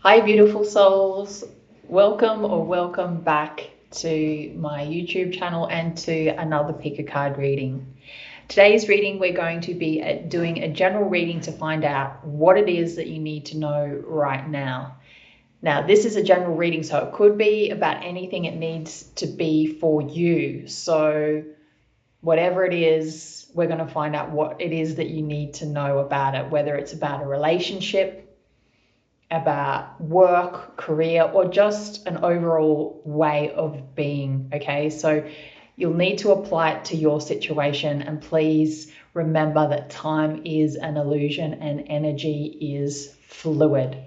Hi, beautiful souls. Welcome back to my YouTube channel and to another pick a card reading. Today's reading, we're going to be doing a general reading to find out what it is that you need to know right now. Now, this is a general reading, so it could be about anything. It needs to be for you. So whatever it is, we're going to find out what it is that you need to know about it, whether it's about a relationship, about work, career, or just an overall way of being. Okay, so you'll need to apply it to your situation, and please remember that time is an illusion and energy is fluid.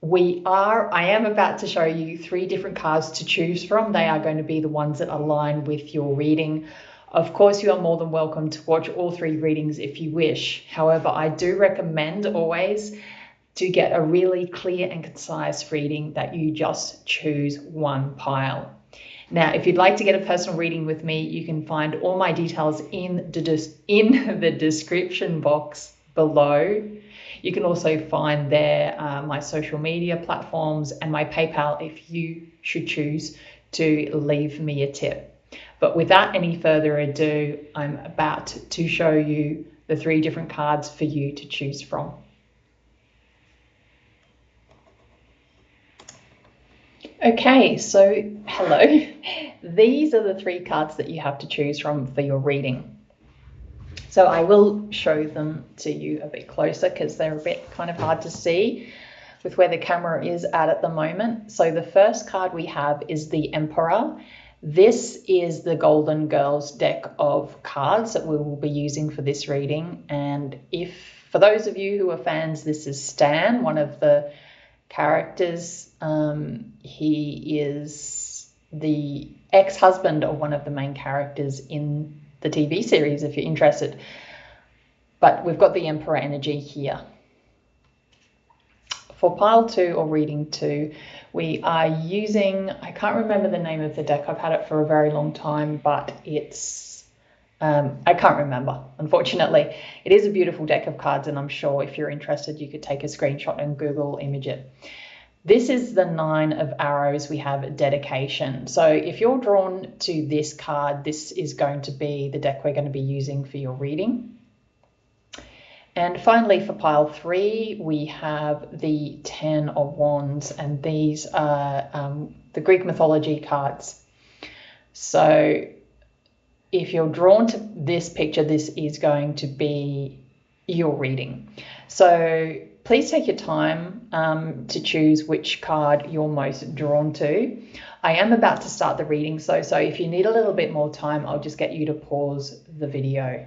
I am about to show you 3 different cards to choose from. They are going to be the ones that align with your reading. Of course, you are more than welcome to watch all 3 readings if you wish. However, I do recommend always to get a really clear and concise reading that you just choose one pile. Now, if you'd like to get a personal reading with me, you can find all my details in the description box below. You can also find there my social media platforms and my PayPal if you should choose to leave me a tip. But without any further ado, I'm about to show you the 3 different cards for you to choose from. Okay, so hello. These are the 3 cards that you have to choose from for your reading. So I will show them to you a bit closer because they're a bit kind of hard to see with where the camera is at the moment. So the first card we have is the Emperor. This is the Golden Girls deck of cards that we will be using for this reading. And for those of you who are fans, this is Stan, one of the characters. He is the ex-husband of one of the main characters in the TV series, if you're interested. But we've got the Emperor energy here. For pile 2 or reading 2, we are using, I can't remember the name of the deck. I've had it for a very long time, but I can't remember, unfortunately. It is a beautiful deck of cards, and I'm sure if you're interested, you could take a screenshot and Google image it. This is the 9 of arrows. We have dedication. So if you're drawn to this card, this is going to be the deck we're going to be using for your reading. And finally, for pile 3, we have the 10 of wands, and these are the Greek mythology cards. So if you're drawn to this picture, this is going to be your reading. So please take your time to choose which card you're most drawn to. I am about to start the reading, so if you need a little bit more time, I'll just get you to pause the video.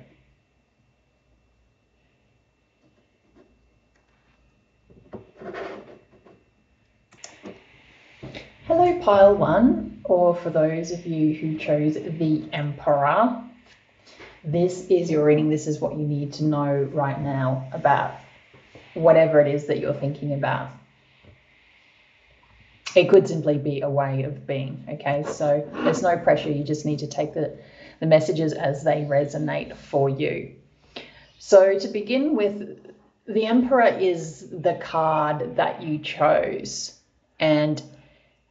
Hello, pile 1, or for those of you who chose the Emperor, this is your reading. This is what you need to know right now about whatever it is that you're thinking about. It could simply be a way of being, okay? So there's no pressure. You just need to take the messages as they resonate for you. So to begin with, the Emperor is the card that you chose. And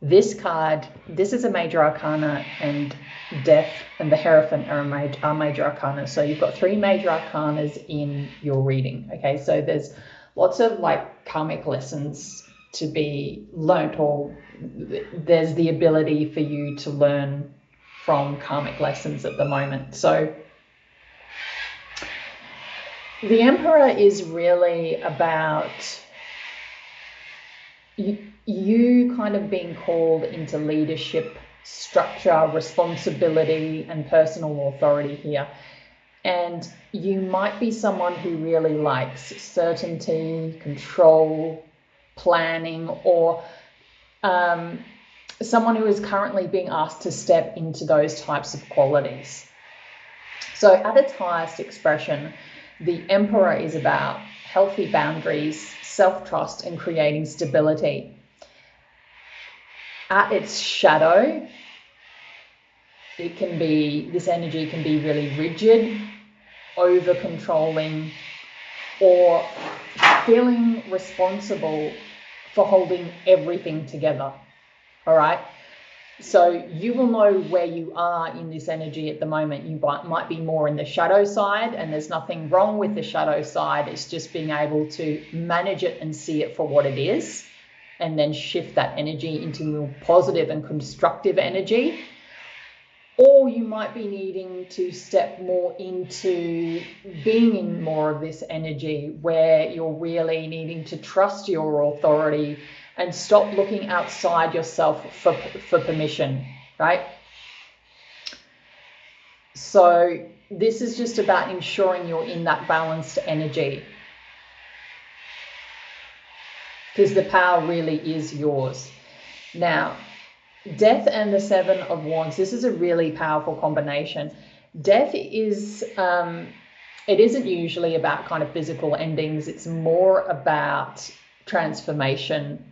this card, this is a major arcana, and Death and the Hierophant are major arcana. So you've got 3 major arcanas in your reading, okay? So there's lots of like karmic lessons to be learnt, or there's the ability for you to learn from karmic lessons at the moment. So the Emperor is really about you kind of being called into leadership, structure, responsibility, and personal authority here. And you might be someone who really likes certainty, control, planning, or someone who is currently being asked to step into those types of qualities. So at its highest expression, the Emperor is about healthy boundaries, self-trust, and creating stability. At its shadow, this energy can be really rigid, over-controlling, or feeling responsible for holding everything together. All right. So you will know where you are in this energy at the moment. You might be more in the shadow side, and there's nothing wrong with the shadow side. It's just being able to manage it and see it for what it is, and then shift that energy into more positive and constructive energy. Or you might be needing to step more into being in more of this energy where you're really needing to trust your authority and stop looking outside yourself for permission, right? So this is just about ensuring you're in that balanced energy, because the power really is yours. Now, Death and the Seven of Wands, this is a really powerful combination. Death is, it isn't usually about kind of physical endings. It's more about transformation,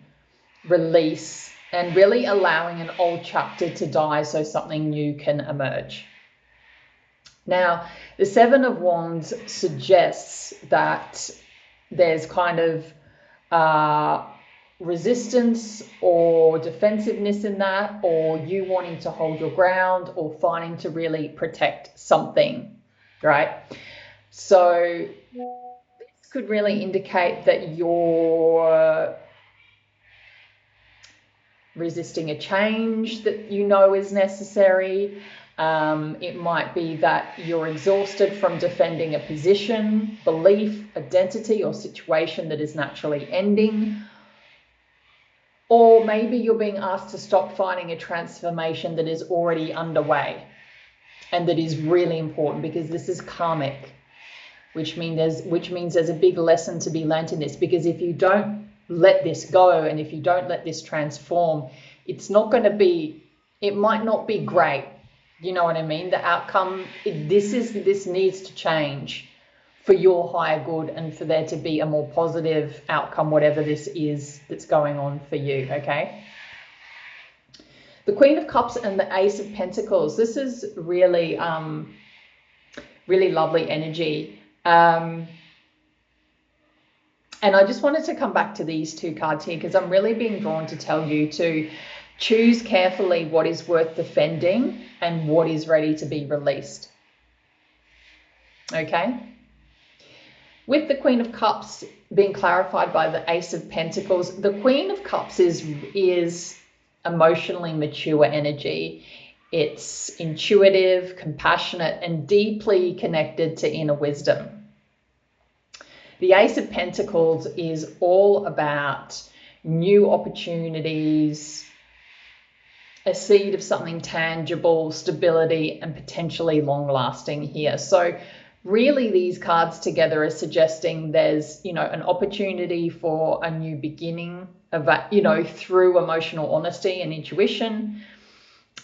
release, and really allowing an old chapter to die so something new can emerge. Now, the Seven of Wands suggests that there's kind of resistance or defensiveness in that, or you wanting to hold your ground or fighting to really protect something, right? So this could really indicate that you're resisting a change that you know is necessary. It might be that you're exhausted from defending a position, belief, identity, or situation that is naturally ending. Or maybe you're being asked to stop fighting a transformation that is already underway and that is really important, because this is karmic, which means there's a big lesson to be learnt in this. Because if you don't let this go and if you don't let this transform, it's not going to be, it might not be great. You know what I mean? The outcome, this needs to change for your higher good and for there to be a more positive outcome, whatever this is that's going on for you, okay? The Queen of Cups and the Ace of Pentacles. This is really, really lovely energy. And I just wanted to come back to these two cards here because I'm really being drawn to tell you to choose carefully what is worth defending and what is ready to be released. Okay? With the Queen of Cups being clarified by the Ace of Pentacles, the Queen of Cups is emotionally mature energy. It's intuitive, compassionate, and deeply connected to inner wisdom. The Ace of Pentacles is all about new opportunities, a seed of something tangible, stability, and potentially long-lasting here. So really these cards together are suggesting there's, you know, an opportunity for a new beginning of, you know, through emotional honesty and intuition,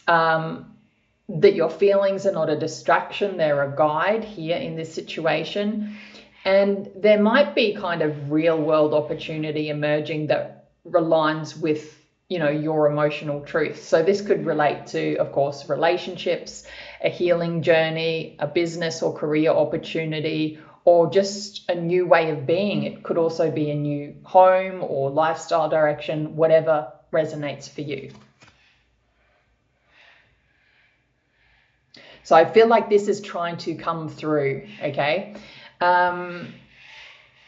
that your feelings are not a distraction, they're a guide here in this situation. And there might be kind of real world opportunity emerging that aligns with, you know, your emotional truth. So this could relate to, of course, relationships, a healing journey, a business or career opportunity, or just a new way of being. It could also be a new home or lifestyle direction, whatever resonates for you. So I feel like this is trying to come through, okay?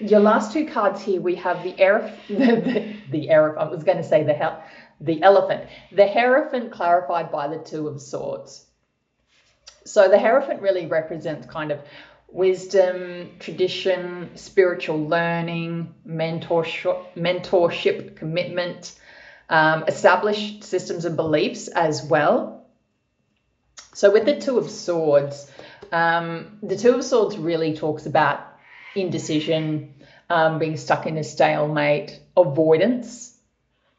Your last two cards here, we have the elephant. The Hierophant clarified by the Two of Swords. So the Hierophant really represents kind of wisdom, tradition, spiritual learning, mentorship, commitment, established systems and beliefs as well. So with the Two of Swords, the Two of Swords really talks about indecision, being stuck in a stalemate, avoidance,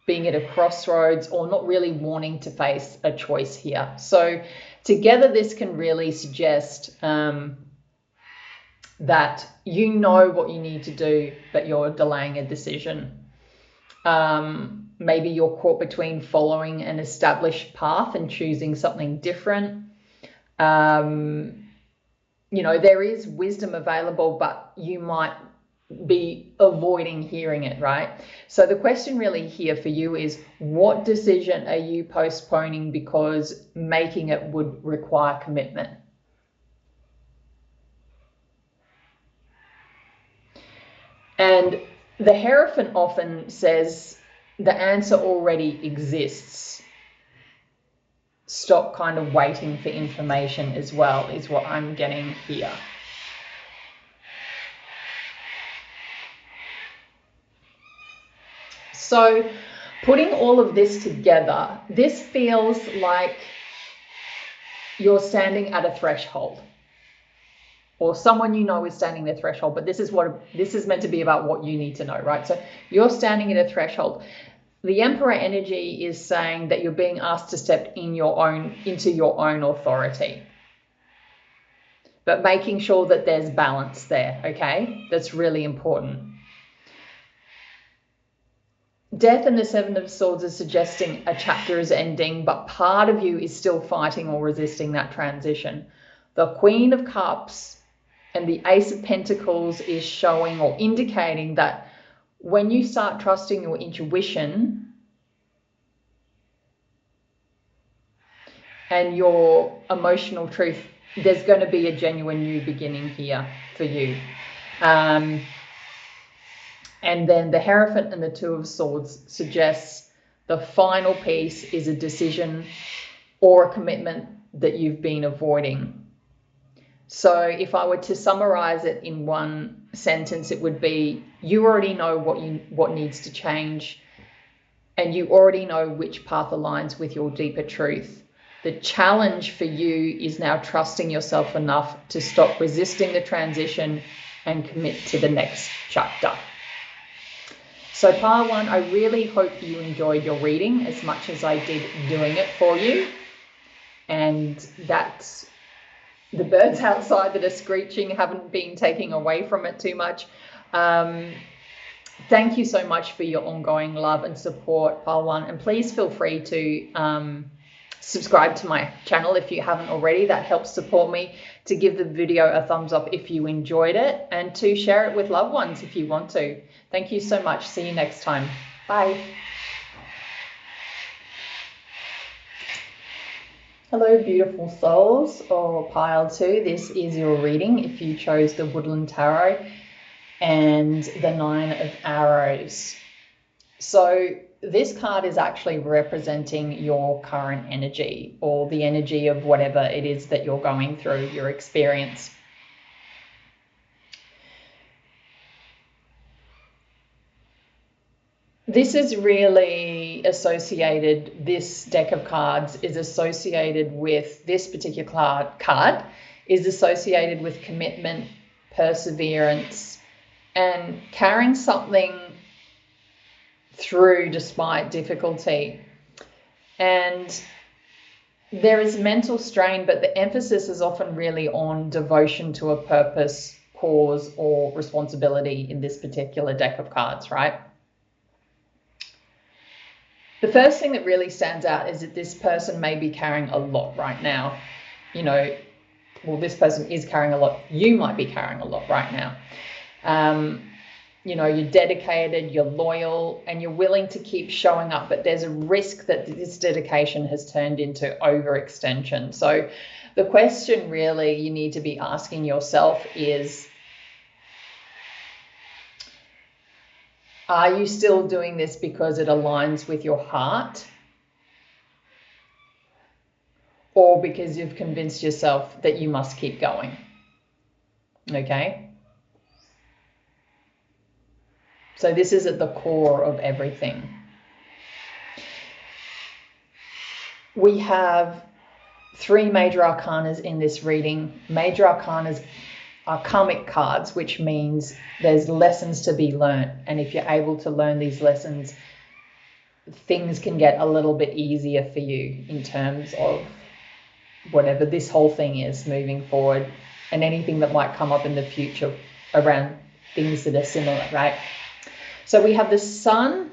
being at a crossroads, or not really wanting to face a choice here. So together this can really suggest that you know what you need to do, but you're delaying a decision. Maybe you're caught between following an established path and choosing something different. You know, there is wisdom available, but you might be avoiding hearing it, right? So the question really here for you is, what decision are you postponing because making it would require commitment? And the Hierophant often says the answer already exists. Stop kind of waiting for information as well, is what I'm getting here. So putting all of this together, this feels like you're standing at a threshold, or someone you know is standing at a threshold, but this is meant to be about what you need to know, right? So you're standing at a threshold. The Emperor energy is saying that you're being asked to step into your own authority, but making sure that there's balance there, okay? That's really important. Death and the Seven of Swords is suggesting a chapter is ending, but part of you is still fighting or resisting that transition. The Queen of Cups and the Ace of Pentacles is showing or indicating that when you start trusting your intuition and your emotional truth, there's going to be a genuine new beginning here for you. And then the Hierophant and the Two of Swords suggests the final piece is a decision or a commitment that you've been avoiding. So if I were to summarize it in one sentence, it would be, you already know what needs to change, and you already know which path aligns with your deeper truth. The challenge for you is now trusting yourself enough to stop resisting the transition and commit to the next chapter. So pile one, I really hope you enjoyed your reading as much as I did doing it for you. And that the birds outside that are screeching haven't been taking away from it too much. Thank you so much for your ongoing love and support, pile one. And please feel free to subscribe to my channel if you haven't already. That helps support me. To give the video a thumbs up if you enjoyed it, and to share it with loved ones if you want to. Thank you so much. See you next time. Bye. Hello, beautiful souls, or pile two. This is your reading if you chose the Woodland Tarot and the Nine of Arrows. So this card is actually representing your current energy, or the energy of whatever it is that you're going through, your experience. This is really associated, this deck of cards is associated with, this particular card is associated with commitment, perseverance, and carrying something through despite difficulty. And there is mental strain, but the emphasis is often really on devotion to a purpose, cause, or responsibility in this particular deck of cards, right? The first thing that really stands out is that this person may be carrying a lot right now. You know, well, this person is carrying a lot. You might be carrying a lot right now. You know, you're dedicated, you're loyal, and you're willing to keep showing up, but there's a risk that this dedication has turned into overextension. So the question really you need to be asking yourself is, are you still doing this because it aligns with your heart, or because you've convinced yourself that you must keep going? Okay? So this is at the core of everything. We have three major arcanas in this reading. Major arcanas are karmic cards, which means there's lessons to be learned. And if you're able to learn these lessons, things can get a little bit easier for you in terms of whatever this whole thing is moving forward, and anything that might come up in the future around things that are similar, right? So we have the Sun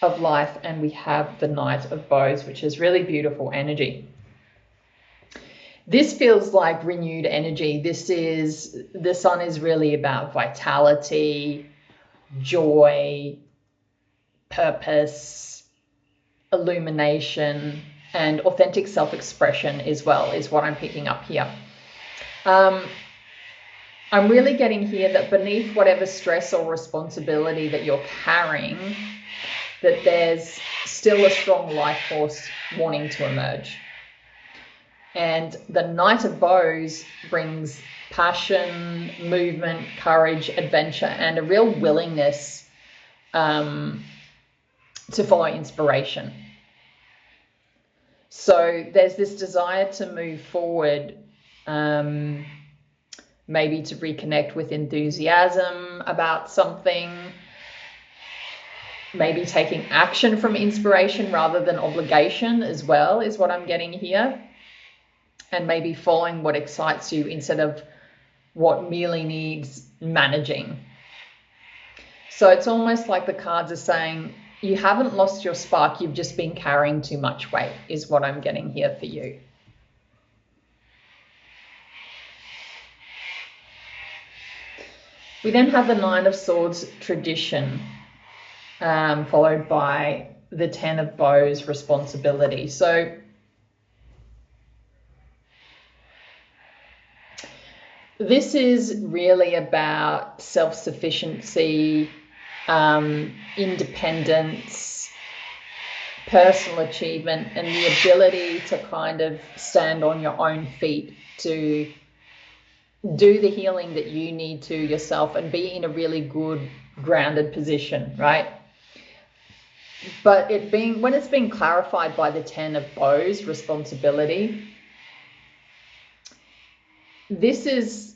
of Life and we have the Knight of Bows, which is really beautiful energy. This feels like renewed energy. The sun is really about vitality, joy, purpose, illumination, and authentic self-expression as well, is what I'm picking up here. I'm really getting here that beneath whatever stress or responsibility that you're carrying, that there's still a strong life force wanting to emerge. And the Knight of Bows brings passion, movement, courage, adventure, and a real willingness to follow inspiration. So there's this desire to move forward, maybe to reconnect with enthusiasm about something, maybe taking action from inspiration rather than obligation as well, is what I'm getting here. And maybe following what excites you instead of what merely needs managing. So it's almost like the cards are saying, you haven't lost your spark, you've just been carrying too much weight, is what I'm getting here for you. We then have the Nine of Swords, tradition, followed by the Ten of Bows, responsibility. So this is really about self-sufficiency, independence, personal achievement, and the ability to kind of stand on your own feet, to do the healing that you need to yourself and be in a really good grounded position, right? But when it's been clarified by the Ten of Bows, responsibility, this is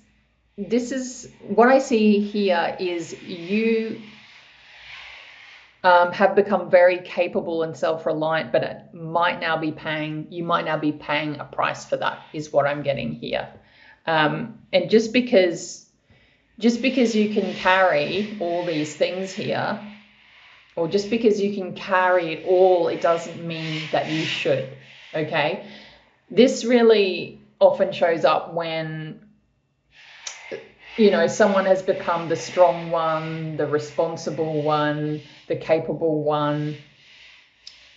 what I see here is you have become very capable and self-reliant, but you might now be paying a price for that, is what I'm getting here. And just because you can carry all these things here, or just because you can carry it all, it doesn't mean that you should, okay? This really often shows up when, you know, someone has become the strong one, the responsible one, the capable one,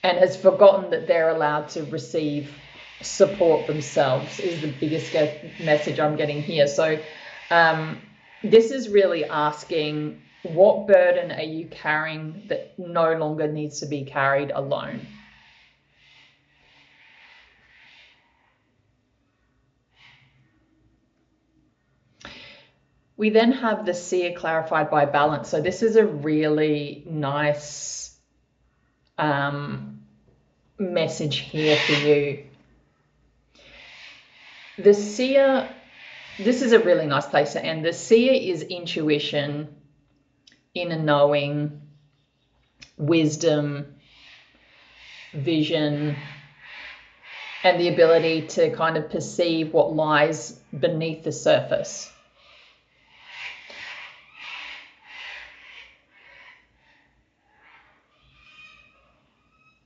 and has forgotten that they're allowed to receive support themselves, is the biggest message I'm getting here. So this is really asking, what burden are you carrying that no longer needs to be carried alone? We then have the seer clarified by balance. So this is a really nice message here for you. The seer, this is a really nice place to end. The seer is intuition, inner knowing, wisdom, vision, and the ability to kind of perceive what lies beneath the surface.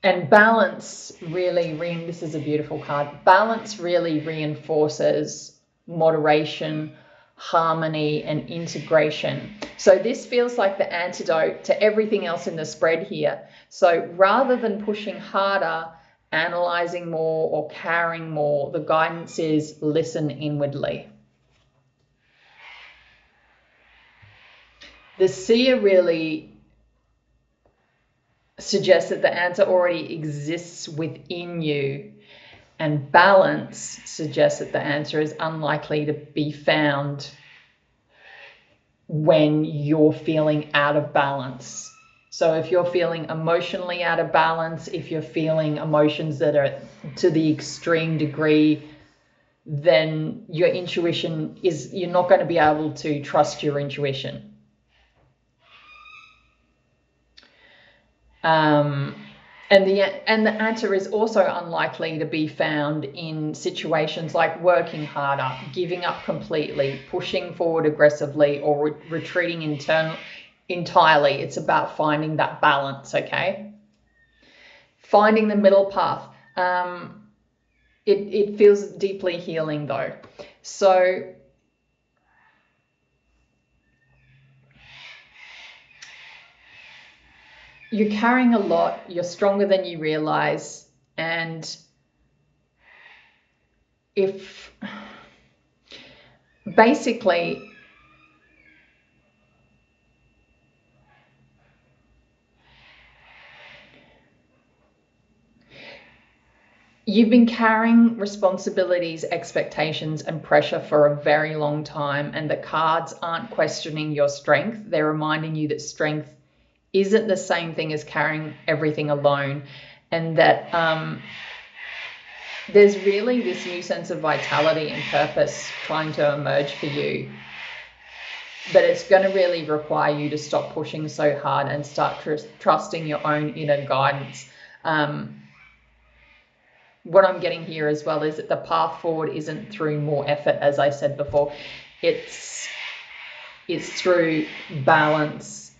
And balance really, this is a beautiful card, balance really reinforces moderation, harmony, and integration. So this feels like the antidote to everything else in the spread here. So rather than pushing harder, analyzing more, or carrying more, the guidance is listen inwardly. The seer really suggests that the answer already exists within you, and balance suggests that the answer is unlikely to be found when you're feeling out of balance. So if you're feeling emotionally out of balance, if you're feeling emotions that are to the extreme degree, then your intuition you're not going to be able to trust your intuition. And the answer is also unlikely to be found in situations like working harder, giving up completely, pushing forward aggressively, or retreating entirely. It's about finding that balance, okay? Finding the middle path. it feels deeply healing though. So you're carrying a lot, you're stronger than you realize, and if basically you've been carrying responsibilities, expectations, and pressure for a very long time, and the cards aren't questioning your strength. They're reminding you that strength isn't the same thing as carrying everything alone, and that there's really this new sense of vitality and purpose trying to emerge for you. But it's going to really require you to stop pushing so hard and start trusting your own inner guidance. What I'm getting here as well is that the path forward isn't through more effort, as I said before. It's through balance,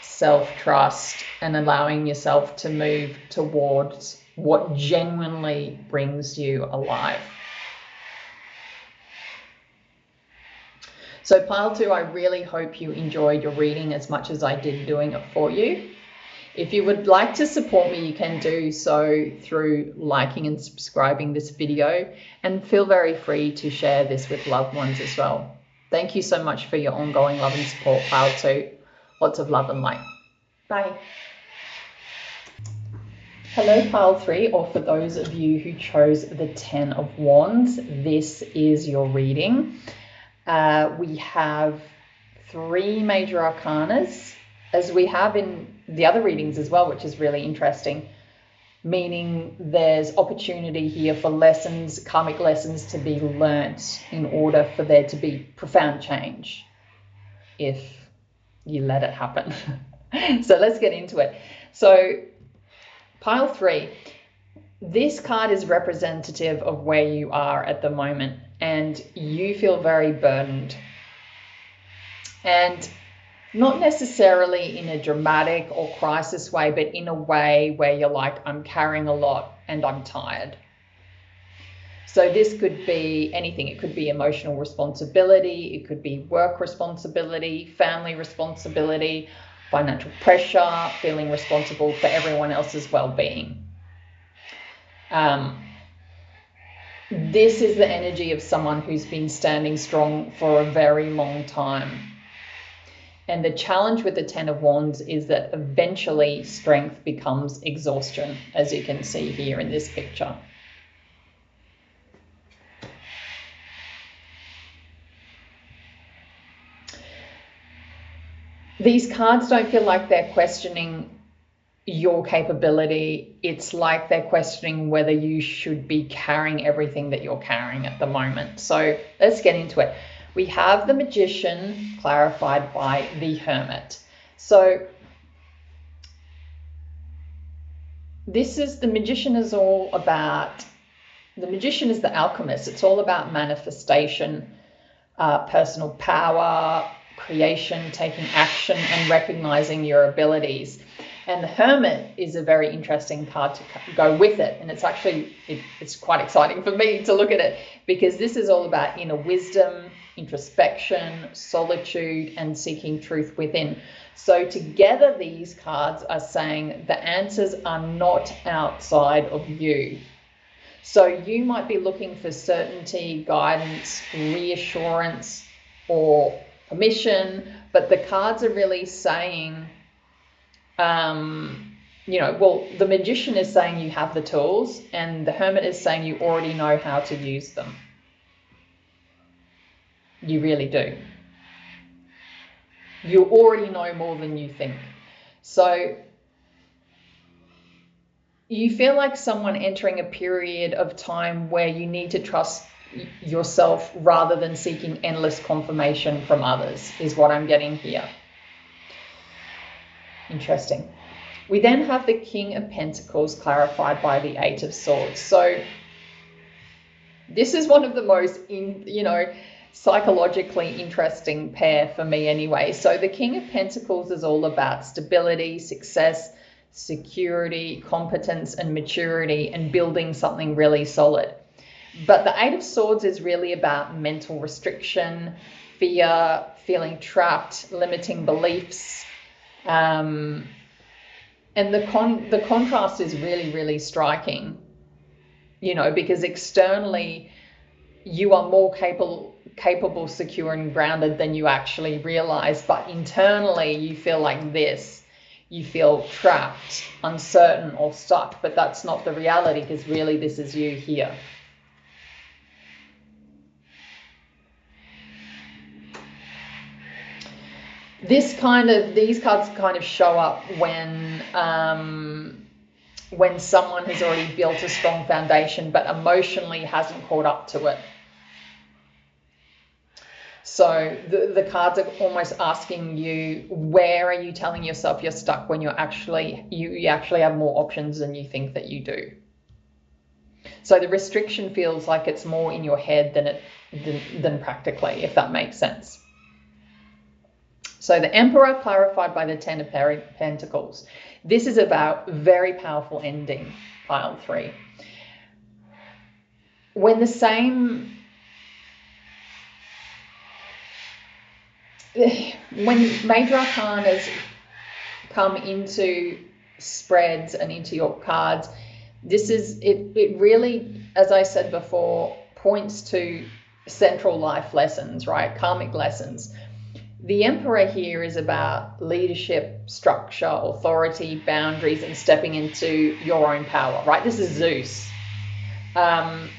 self-trust, and allowing yourself to move towards what genuinely brings you alive. So pile 2, I really hope you enjoyed your reading as much as I did doing it for you. If you would like to support me, you can do so through liking and subscribing this video, and feel very free to share this with loved ones as well. Thank you so much for your ongoing love and support, pile 2. Lots of love and light. Bye. Hello, pile 3, or for those of you who chose the 10 of Wands, this is your reading. We have 3 major arcanas, as we have in the other readings as well, which is really interesting, meaning there's opportunity here for lessons, karmic lessons to be learnt in order for there to be profound change if you let it happen. So let's get into it. So pile 3, this card is representative of where you are at the moment, and you feel very burdened, and not necessarily in a dramatic or crisis way, but in a way where you're like, I'm carrying a lot and I'm tired. So this could be anything. It could be emotional responsibility, it could be work responsibility, family responsibility, financial pressure, feeling responsible for everyone else's well-being. This is the energy of someone who's been standing strong for a very long time. And the challenge with the 10 of Wands is that eventually strength becomes exhaustion, as you can see here in this picture. These cards don't feel like they're questioning your capability. It's like they're questioning whether you should be carrying everything that you're carrying at the moment. So let's get into it. We have the Magician clarified by the Hermit. So the Magician is all about, the Magician is the alchemist. It's all about manifestation, personal power, creation, taking action, and recognizing your abilities. And the Hermit is a very interesting card to go with it. And it's actually, it's quite exciting for me to look at it, because this is all about inner wisdom, introspection, solitude, and seeking truth within. So together these cards are saying the answers are not outside of you. So you might be looking for certainty, guidance, reassurance, or permission, but the cards are really saying, the Magician is saying you have the tools, and the Hermit is saying you already know how to use them. You really do. You already know more than you think. So you feel like someone entering a period of time where you need to trust yourself rather than seeking endless confirmation from others, is what I'm getting here. Interesting. We then have the King of Pentacles clarified by the Eight of Swords. So this is one of the most, psychologically interesting pair for me anyway. So the King of Pentacles is all about stability, success, security, competence, and maturity, and building something really solid. But the Eight of Swords is really about mental restriction, fear, feeling trapped, limiting beliefs. And the contrast is really, really striking, you know, because externally you are more capable, secure, and grounded than you actually realize. But internally you feel like this. You feel trapped, uncertain, or stuck. But that's not the reality, because really this is you here. These cards kind of show up when someone has already built a strong foundation but emotionally hasn't caught up to it. So the cards are almost asking you, where are you telling yourself you're stuck when you actually have more options than you think that you do. So the restriction feels like it's more in your head than practically, if that makes sense. So the Emperor, clarified by the Ten of Pentacles. This is about very powerful ending, pile 3. When major arcanas come into spreads and into your cards, it really, as I said before, points to central life lessons, right? Karmic lessons. The Emperor here is about leadership, structure, authority, boundaries, and stepping into your own power, right? This is Zeus. And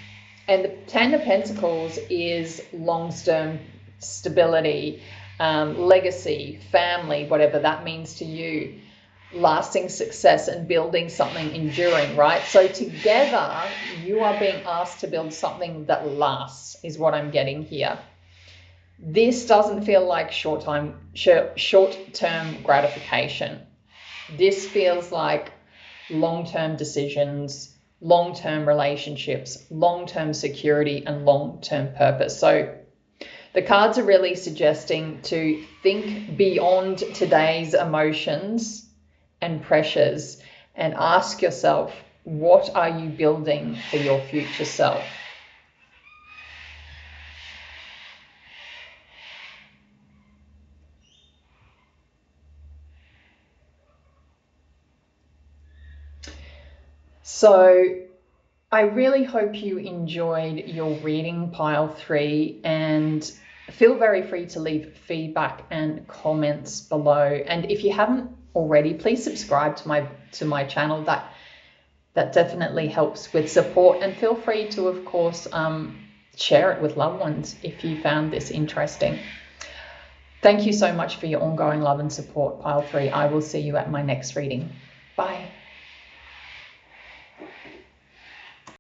the Ten of Pentacles is long-term stability, legacy, family, whatever that means to you, lasting success and building something enduring, right? So together you are being asked to build something that lasts, is what I'm getting here. This doesn't feel like short-term gratification. This feels like long-term decisions, long-term relationships, long-term security, and long-term purpose. So the cards are really suggesting to think beyond today's emotions and pressures and ask yourself, what are you building for your future self? So I really hope you enjoyed your reading, pile 3, and feel very free to leave feedback and comments below. And if you haven't already, please subscribe to my channel. That definitely helps with support, and feel free to, of course, share it with loved ones if you found this interesting. Thank you so much for your ongoing love and support, pile 3. I will see you at my next reading. Bye.